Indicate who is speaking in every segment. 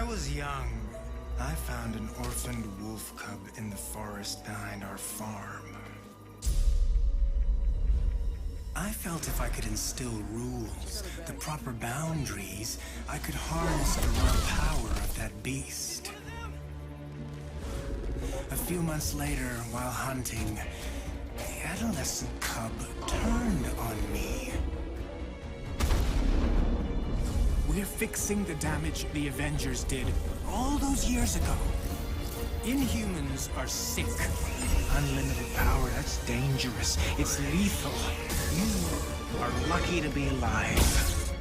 Speaker 1: I was young, I found an orphaned wolf cub in the forest behind our farm. I felt if I could instill rules, the proper boundaries, I could harness the raw power of that beast. A few months later, while hunting, the adolescent cub turned on me.
Speaker 2: We're fixing the damage the Avengers did all those years ago. Inhumans are sick.
Speaker 1: Unlimited power, that's dangerous. It's lethal. You are lucky to be alive.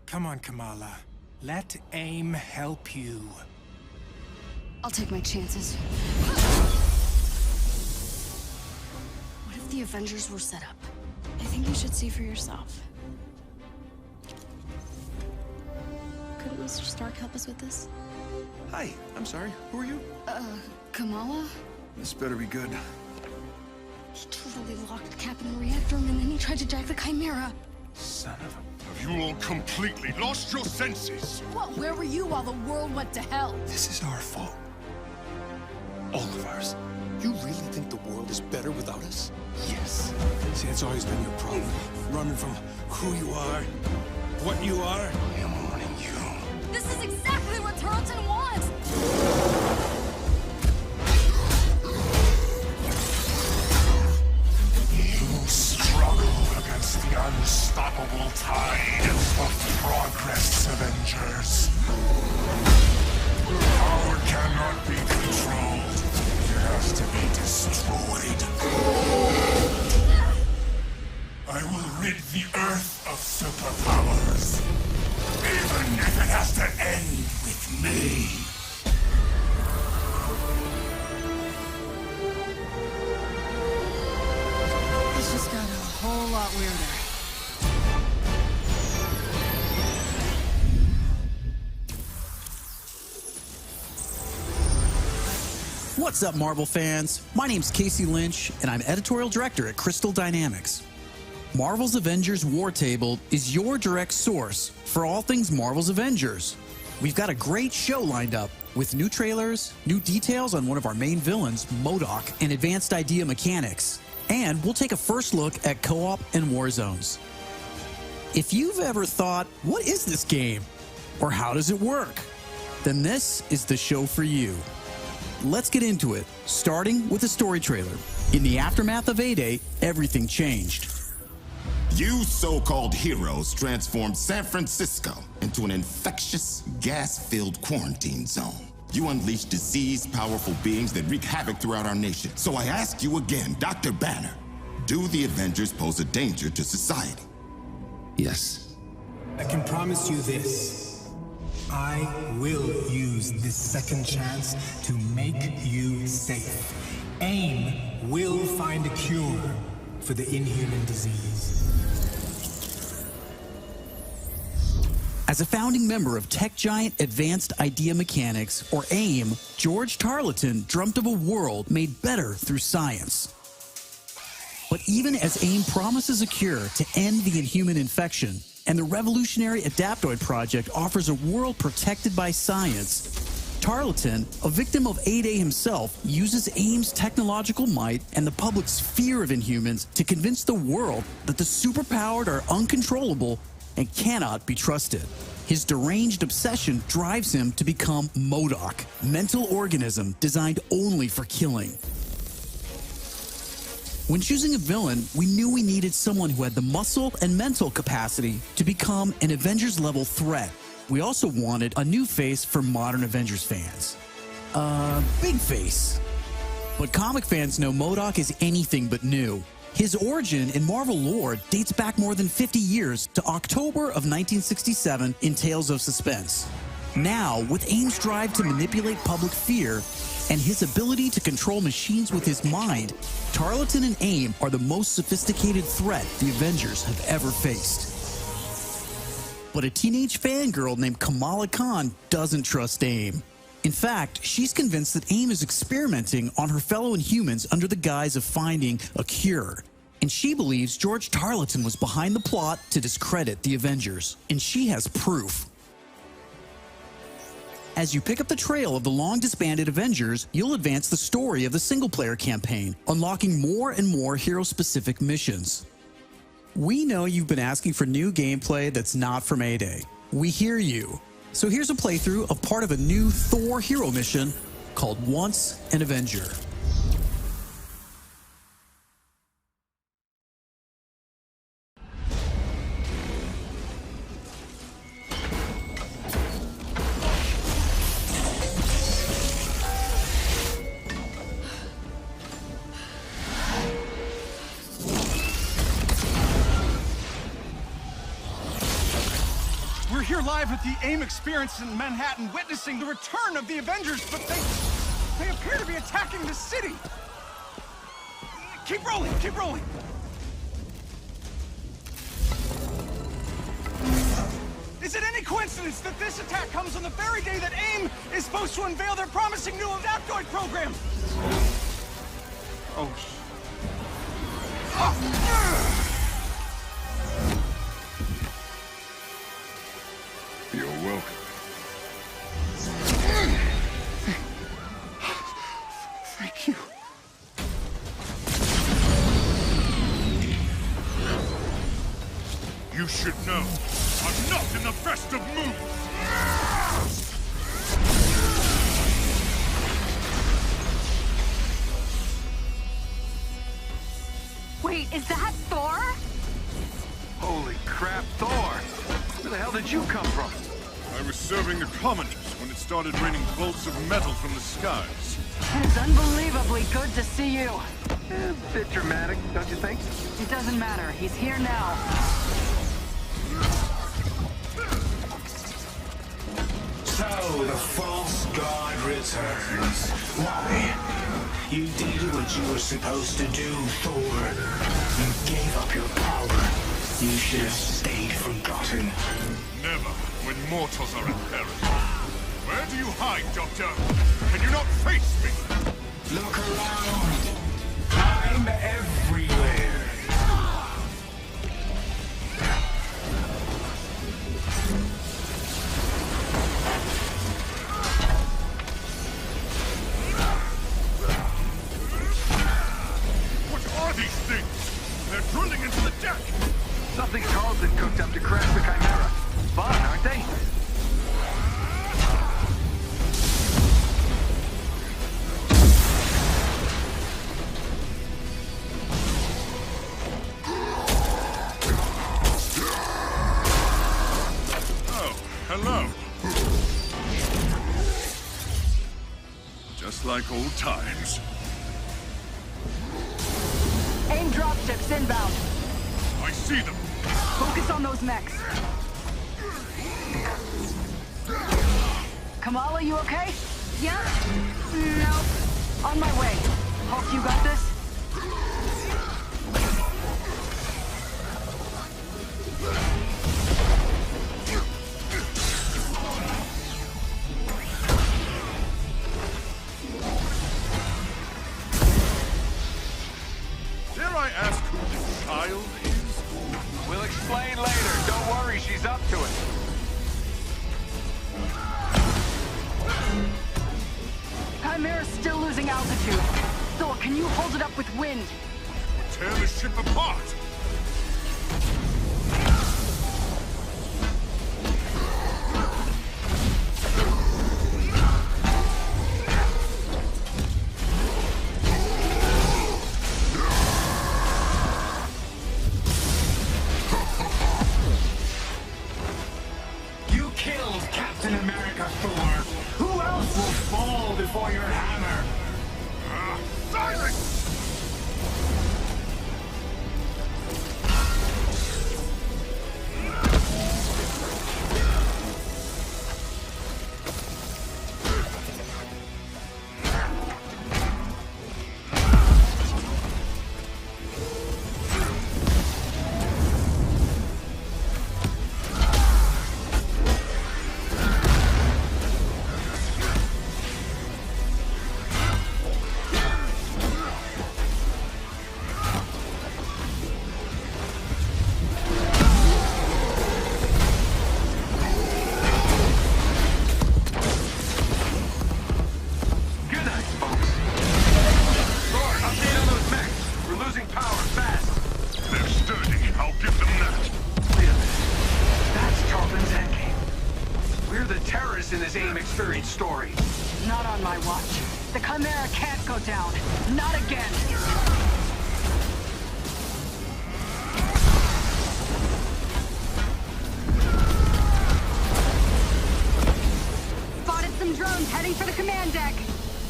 Speaker 1: Come on, Kamala. Let AIM help you.
Speaker 3: I'll take my chances. What if the Avengers were set up?
Speaker 4: I think you should see for yourself. Couldn't Mr. Stark help us with this?
Speaker 5: Hi, I'm sorry. Who are you?
Speaker 3: Kamala?
Speaker 5: This better be good.
Speaker 3: He totally locked Cap in the reactor room and then he tried to jack the Chimera.
Speaker 1: Son of a...
Speaker 6: Have you all completely lost your senses?
Speaker 4: What? Where were you while the world went to hell?
Speaker 5: This is our fault. All of ours. You really think the world is better without us? Yes. See, that's always been your problem. Running from who you are, what you are. I'm warning you.
Speaker 3: This is exactly what Tarleton wants!
Speaker 6: You struggle against the unstoppable tide of progress, Avengers. Power cannot be controlled. It has to be destroyed. I will rid the Earth of superpowers. Even if it has to end with me.
Speaker 4: This just got a whole lot weirder.
Speaker 7: What's up, Marvel fans? My name's Casey Lynch, and I'm editorial director at Crystal Dynamics. Marvel's Avengers War Table is your direct source for all things Marvel's Avengers. We've got a great show lined up with new trailers, new details on one of our main villains, MODOK, and advanced idea mechanics. And we'll take a first look at co-op and war zones. If you've ever thought, what is this game? Or how does it work? Then this is the show for you. Let's get into it, starting with a story trailer. In the aftermath of A-Day, everything changed.
Speaker 8: You so-called heroes transformed San Francisco into an infectious, gas-filled quarantine zone. You unleashed diseased, powerful beings that wreak havoc throughout our nation. So I ask you again, Dr. Banner, do the Avengers pose a danger to society?
Speaker 5: Yes.
Speaker 1: I can promise you this. I will use this second chance to make you safe. AIM will find a cure for the inhuman disease.
Speaker 7: As a founding member of tech giant Advanced Idea Mechanics, or AIM, George Tarleton dreamt of a world made better through science. But even as AIM promises a cure to end the inhuman infection, and the revolutionary Adaptoid project offers a world protected by science, Tarleton, a victim of A-Day himself, uses AIM's technological might and the public's fear of Inhumans to convince the world that the superpowered are uncontrollable and cannot be trusted. His deranged obsession drives him to become MODOK, mental organism designed only for killing. When choosing a villain, we knew we needed someone who had the muscle and mental capacity to become an Avengers-level threat. We also wanted a new face for modern Avengers fans. Big face. But comic fans know MODOK is anything but new. His origin in Marvel lore dates back more than 50 years to October of 1967 in Tales of Suspense. Now, with AIM's drive to manipulate public fear and his ability to control machines with his mind, Tarleton and AIM are the most sophisticated threat the Avengers have ever faced. But a teenage fangirl named Kamala Khan doesn't trust AIM. In fact, she's convinced that AIM is experimenting on her fellow Inhumans under the guise of finding a cure. And she believes George Tarleton was behind the plot to discredit the Avengers. And she has proof. As you pick up the trail of the long-disbanded Avengers, you'll advance the story of the single-player campaign, unlocking more and more hero-specific missions. We know you've been asking for new gameplay that's not from A-Day. We hear you. So here's a playthrough of part of a new Thor hero mission called Once an Avenger.
Speaker 2: We're here live at the AIM experience in Manhattan, witnessing the return of the Avengers, but they appear to be attacking the city. Keep rolling, keep rolling. Is it any coincidence that this attack comes on the very day that AIM is supposed to unveil their promising new Adaptoid program? Oh.
Speaker 6: You're welcome.
Speaker 2: Thank you.
Speaker 6: You should know, I'm not in the best of moods!
Speaker 9: Wait, is that Thor?
Speaker 10: Holy crap, Thor! Where the hell did you come from?
Speaker 6: I was serving the commoners when it started raining bolts of metal from the skies.
Speaker 9: It's unbelievably good to see you.
Speaker 10: A bit dramatic, don't you think?
Speaker 9: It doesn't matter. He's here now.
Speaker 11: So, the false god returns. Why? You did what you were supposed to do, Thor. You gave up your power. You should have stayed forgotten.
Speaker 6: Never, when mortals are in peril. Where do you hide, Doctor? Can you not face me?
Speaker 11: Look around. I'm everywhere.
Speaker 6: What are these things? They're drilling into the deck!
Speaker 10: Something Carlson cooked up to crash the Chimera. Fun, aren't they?
Speaker 6: Oh, hello. Just like old times.
Speaker 9: AIM dropships inbound.
Speaker 6: I see them.
Speaker 9: Focus on those mechs. Kamala, you okay?
Speaker 3: Yeah?
Speaker 9: No. On my way. Hulk, you got this?
Speaker 6: Dare I ask who this child is?
Speaker 10: We'll explain later. Don't worry, she's up to it.
Speaker 9: Chimera's still losing altitude. Thor, can you hold it up with wind?
Speaker 6: Tear the ship apart!
Speaker 11: You killed Captain America, Thor. Who else will fall before your hammer?
Speaker 6: Silence!
Speaker 9: lockdown. Not again.
Speaker 3: Spotted some drones heading for the command deck.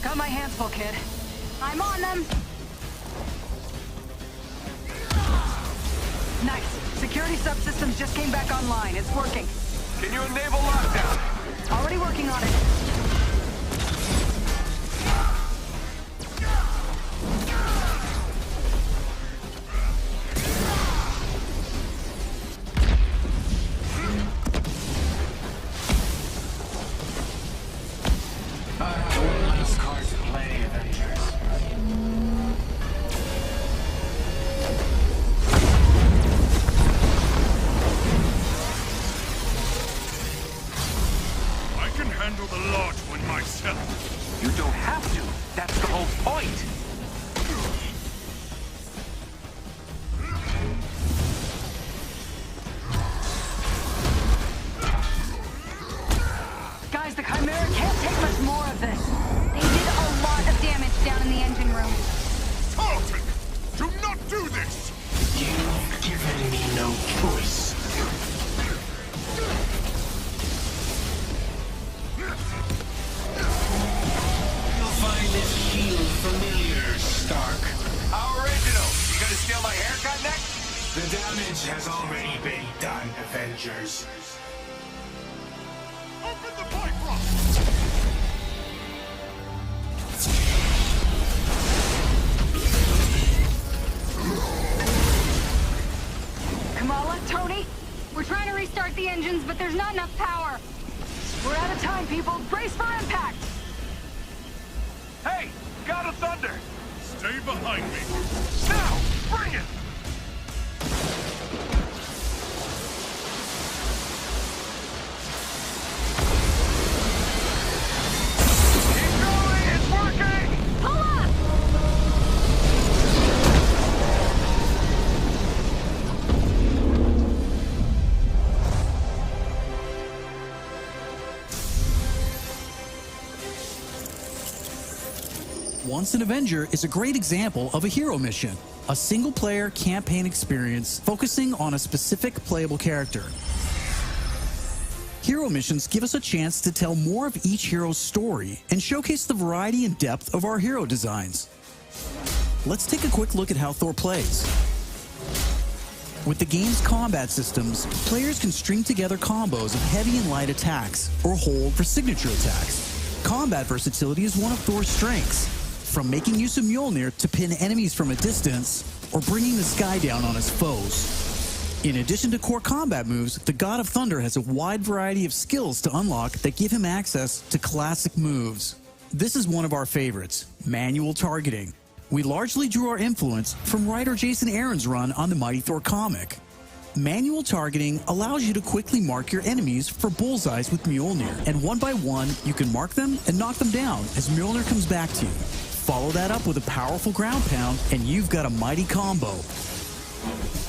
Speaker 9: Got my hands full, kid.
Speaker 3: I'm on them.
Speaker 9: Nice. Security subsystems just came back online. It's working.
Speaker 10: Can you enable lockdown?
Speaker 9: Already working on it.
Speaker 11: Nice card to play, Avengers.
Speaker 6: I can handle the large one myself.
Speaker 10: You don't have to. That's the whole point.
Speaker 9: Guys, the Chimera can't take much more of this.
Speaker 3: They did a lot of damage down in the engine room.
Speaker 6: Tarleton, do not do this!
Speaker 11: You've given me no choice. You'll find this shield familiar, Stark.
Speaker 10: How original. You gonna steal my haircut next?
Speaker 11: The damage has already been done, Avengers.
Speaker 6: Open the pipe rock!
Speaker 3: Kamala, Tony, we're trying to restart the engines, but there's not enough power.
Speaker 9: We're out of time, people. Brace for impact.
Speaker 10: Hey, God of Thunder.
Speaker 6: Stay behind me.
Speaker 10: Now, bring it. Keep going. It's working.
Speaker 3: Pull up!
Speaker 7: Once an Avenger is a great example of a hero mission, a single-player campaign experience focusing on a specific playable character. Hero missions give us a chance to tell more of each hero's story and showcase the variety and depth of our hero designs. Let's take a quick look at how Thor plays. With the game's combat systems, players can string together combos of heavy and light attacks, or hold for signature attacks. Combat versatility is one of Thor's strengths, from making use of Mjolnir to pin enemies from a distance, or bringing the sky down on his foes. In addition to core combat moves, the God of Thunder has a wide variety of skills to unlock that give him access to classic moves. This is one of our favorites, manual targeting. We largely drew our influence from writer Jason Aaron's run on the Mighty Thor comic. Manual targeting allows you to quickly mark your enemies for bullseyes with Mjolnir, and one by one, you can mark them and knock them down as Mjolnir comes back to you. Follow that up with a powerful ground pound, and you've got a mighty combo.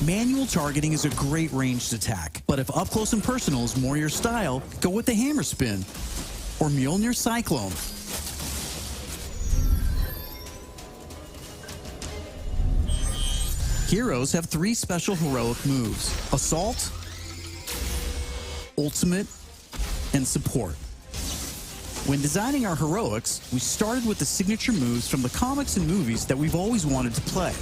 Speaker 7: Manual targeting is a great ranged attack, but if up close and personal is more your style, go with the hammer spin or Mjolnir Cyclone. Heroes have 3 special heroic moves: Assault, Ultimate, and Support. When designing our heroics, we started with the signature moves from the comics and movies that we've always wanted to play.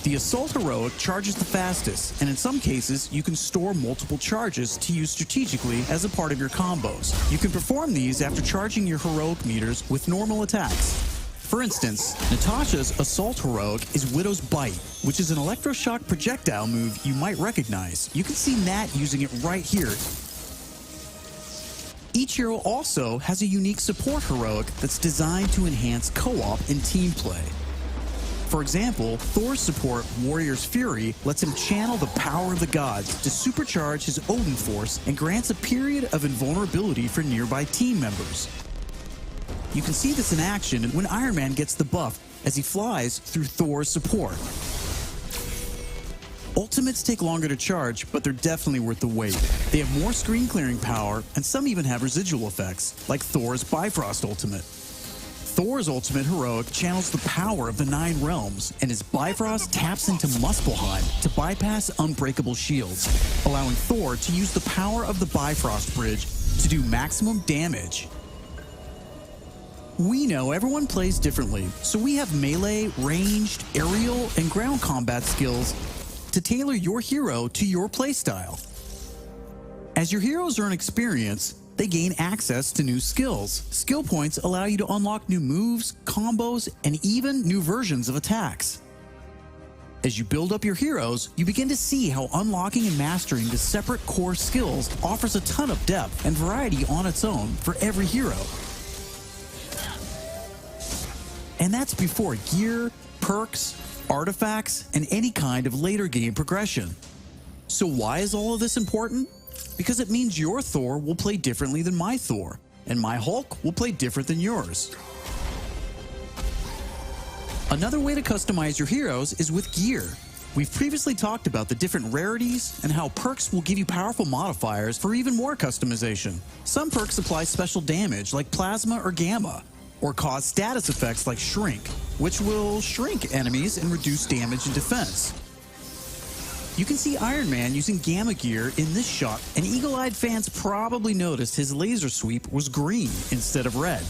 Speaker 7: The Assault heroic charges the fastest, and in some cases, you can store multiple charges to use strategically as a part of your combos. You can perform these after charging your heroic meters with normal attacks. For instance, Natasha's Assault heroic is Widow's Bite, which is an electroshock projectile move you might recognize. You can see Nat using it right here. Each hero also has a unique support heroic that's designed to enhance co-op and team play. For example, Thor's support, Warrior's Fury, lets him channel the power of the gods to supercharge his Odin force and grants a period of invulnerability for nearby team members. You can see this in action when Iron Man gets the buff as he flies through Thor's support. Ultimates take longer to charge, but they're definitely worth the wait. They have more screen clearing power, and some even have residual effects, like Thor's Bifrost Ultimate. Thor's ultimate heroic channels the power of the 9 realms, and his Bifrost taps into Muspelheim to bypass unbreakable shields, allowing Thor to use the power of the Bifrost Bridge to do maximum damage. We know everyone plays differently, so we have melee, ranged, aerial, and ground combat skills to tailor your hero to your playstyle. As your heroes earn experience, they gain access to new skills. Skill points allow you to unlock new moves, combos, and even new versions of attacks. As you build up your heroes, you begin to see how unlocking and mastering the separate core skills offers a ton of depth and variety on its own for every hero. And that's before gear, perks, artifacts, and any kind of later game progression. So why is all of this important? Because it means your Thor will play differently than my Thor, and my Hulk will play different than yours. Another way to customize your heroes is with gear. We've previously talked about the different rarities and how perks will give you powerful modifiers for even more customization. Some perks apply special damage like plasma or gamma, or cause status effects like shrink, which will shrink enemies and reduce damage and defense. You can see Iron Man using gamma gear in this shot, and eagle-eyed fans probably noticed his laser sweep was green instead of red.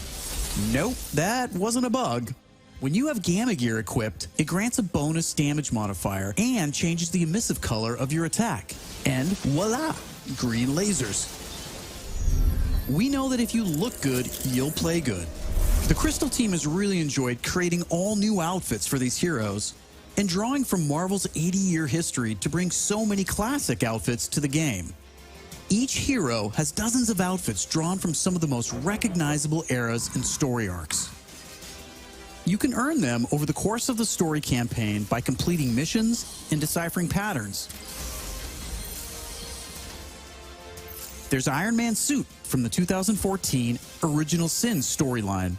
Speaker 7: Nope, that wasn't a bug. When you have gamma gear equipped, it grants a bonus damage modifier and changes the emissive color of your attack. And voila, green lasers. We know that if you look good, you'll play good. The Crystal team has really enjoyed creating all new outfits for these heroes and drawing from Marvel's 80-year history to bring so many classic outfits to the game. Each hero has dozens of outfits drawn from some of the most recognizable eras and story arcs. You can earn them over the course of the story campaign by completing missions and deciphering patterns. There's Iron Man's suit from the 2014 Original Sin storyline,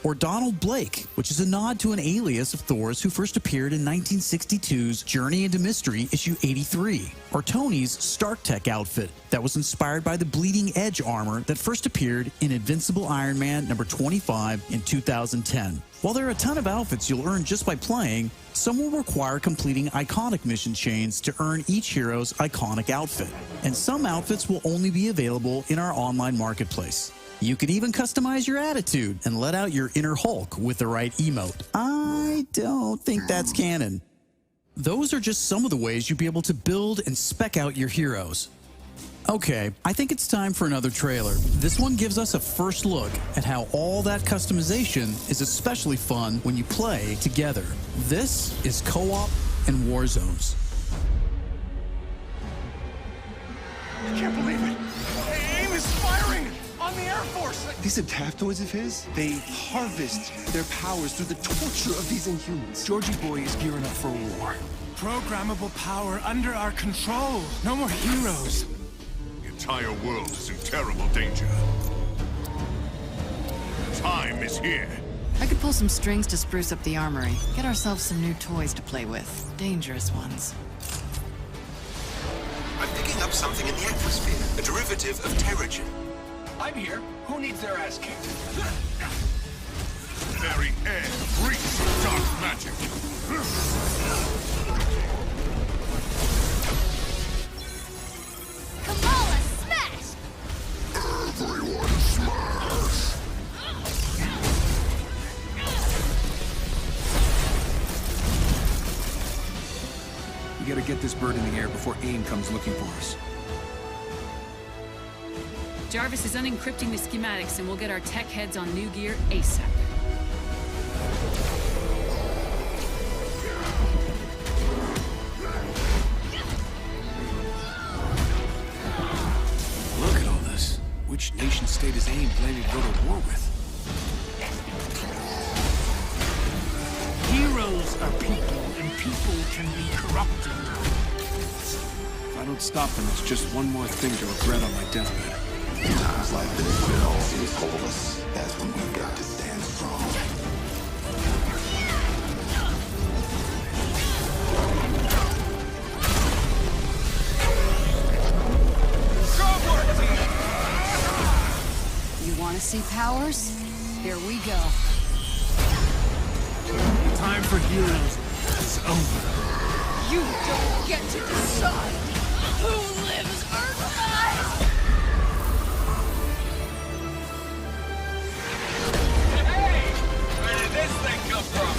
Speaker 7: or Donald Blake, which is a nod to an alias of Thor's who first appeared in 1962's Journey into Mystery issue 83, or Tony's Stark Tech outfit that was inspired by the Bleeding Edge armor that first appeared in Invincible Iron Man number 25 in 2010. While there are a ton of outfits you'll earn just by playing, some will require completing iconic mission chains to earn each hero's iconic outfit, and some outfits will only be available in our online marketplace. You can even customize your attitude and let out your inner Hulk with the right emote. I don't think that's canon. Those are just some of the ways you'll be able to build and spec out your heroes. Okay, I think it's time for another trailer. This one gives us a first look at how all that customization is especially fun when you play together. This is Co-op and War Zones.
Speaker 2: I can't believe it! AIM is firing on the Air Force!
Speaker 5: These adaptoids of his, they harvest their powers through the torture of these Inhumans. Georgie Boy is gearing up for a war.
Speaker 2: Programmable power under our control. No more heroes.
Speaker 6: The entire world is in terrible danger. Time is here.
Speaker 12: I could pull some strings to spruce up the armory. Get ourselves some new toys to play with. Dangerous ones.
Speaker 13: I'm picking up something in the atmosphere. A derivative of Terrigen.
Speaker 11: I'm here. Who needs their ass kicked?
Speaker 6: Very air reeks of dark magic.
Speaker 3: Kamala, smash!
Speaker 6: Everyone smash!
Speaker 5: We gotta get this bird in the air before AIM comes looking for us.
Speaker 14: Jarvis is unencrypting the schematics, and we'll get our tech heads on new gear ASAP.
Speaker 5: Look at all this. Which nation-state is AIM planning to go to war with?
Speaker 11: Heroes are people, and people can be corrupted.
Speaker 5: If I don't stop them, it's just one more thing to regret on my deathbed.
Speaker 8: Times like this, when it all seems hopeless, that's when we've got to stand strong.
Speaker 12: You want to see powers? Here we go.
Speaker 5: for heroes is over.
Speaker 15: You don't get to decide who lives or dies!
Speaker 10: Hey! Where did this thing come from?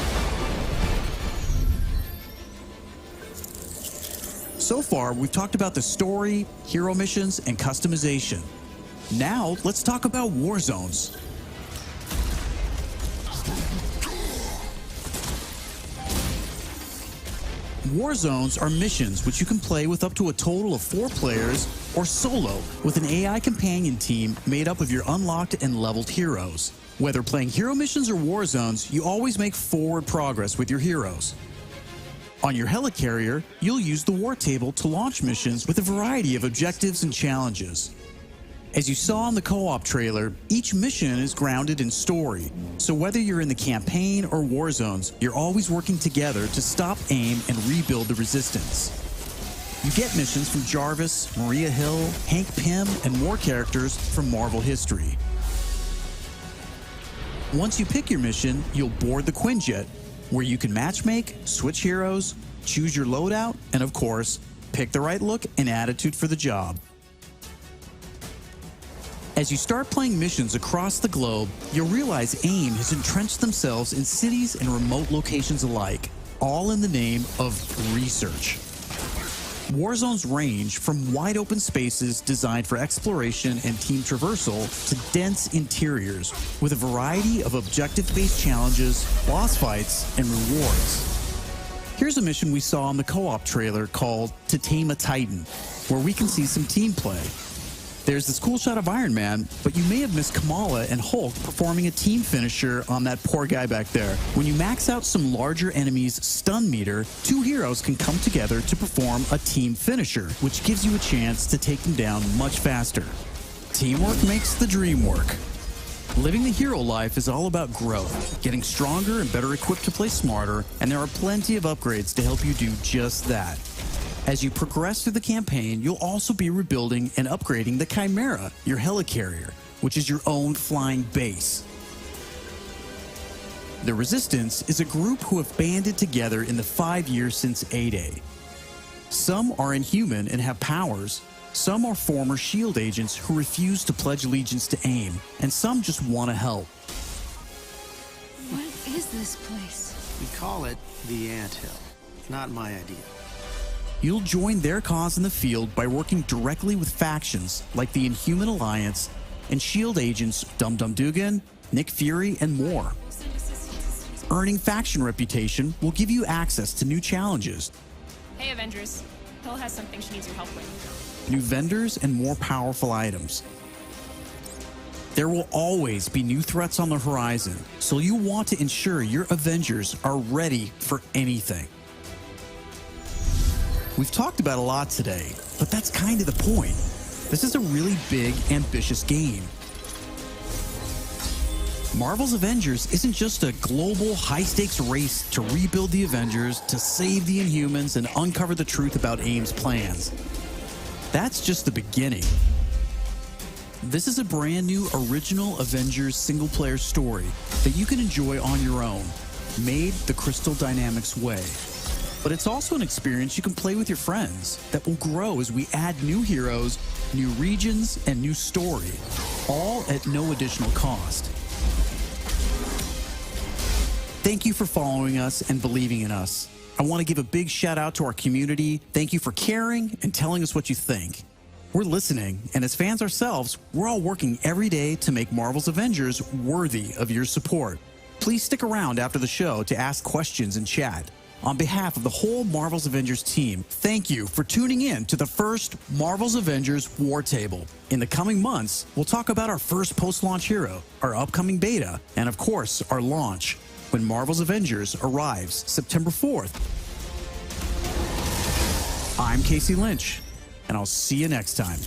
Speaker 7: So far, we've talked about the story, hero missions, and customization. Now, let's talk about war zones. War zones are missions which you can play with up to a total of 4 players or solo with an AI companion team made up of your unlocked and leveled heroes. Whether playing hero missions or war zones, you always make forward progress with your heroes. On your helicarrier, you'll use the war table to launch missions with a variety of objectives and challenges. As you saw in the co-op trailer, each mission is grounded in story, so whether you're in the campaign or war zones, you're always working together to stop AIM and rebuild the resistance. You get missions from Jarvis, Maria Hill, Hank Pym, and more characters from Marvel history. Once you pick your mission, you'll board the Quinjet, where you can matchmake, switch heroes, choose your loadout, and of course, pick the right look and attitude for the job. As you start playing missions across the globe, you'll realize AIM has entrenched themselves in cities and remote locations alike, all in the name of research. War zones range from wide open spaces designed for exploration and team traversal to dense interiors with a variety of objective-based challenges, boss fights, and rewards. Here's a mission we saw in the co-op trailer called To Tame a Titan, where we can see some team play. There's this cool shot of Iron Man, but you may have missed Kamala and Hulk performing a team finisher on that poor guy back there. When you max out some larger enemies' stun meter, 2 heroes can come together to perform a team finisher, which gives you a chance to take them down much faster. Teamwork makes the dream work. Living the hero life is all about growth, getting stronger and better equipped to play smarter, and there are plenty of upgrades to help you do just that. As you progress through the campaign, you'll also be rebuilding and upgrading the Chimera, your helicarrier, which is your own flying base. The Resistance is a group who have banded together in the 5 years since A-Day. Some are inhuman and have powers, some are former SHIELD agents who refuse to pledge allegiance to AIM, and some just want to help.
Speaker 15: What is this place?
Speaker 16: We call it the Anthill. Not my idea.
Speaker 7: You'll join their cause in the field by working directly with factions like the Inhuman Alliance and SHIELD agents Dum Dum Dugan, Nick Fury, and more. Earning faction reputation will give you access to new challenges,
Speaker 17: Hey, Avengers. Hill has something she needs your help with.
Speaker 7: new vendors, and more powerful items. There will always be new threats on the horizon, so you want to ensure your Avengers are ready for anything. We've talked about a lot today, but that's kind of the point. This is a really big, ambitious game. Marvel's Avengers isn't just a global, high-stakes race to rebuild the Avengers, to save the Inhumans, and uncover the truth about AIM's plans. That's just the beginning. This is a brand new original Avengers single-player story that you can enjoy on your own, made the Crystal Dynamics way. But it's also an experience you can play with your friends that will grow as we add new heroes, new regions, and new story, all at no additional cost. Thank you for following us and believing in us. I want to give a big shout out to our community. Thank you for caring and telling us what you think. We're listening, and as fans ourselves, we're all working every day to make Marvel's Avengers worthy of your support. Please stick around after the show to ask questions and chat. On behalf of the whole Marvel's Avengers team, thank you for tuning in to the first Marvel's Avengers War Table. In the coming months, we'll talk about our first post-launch hero, our upcoming beta, and of course, our launch, when Marvel's Avengers arrives September 4th. I'm Casey Lynch, and I'll see you next time.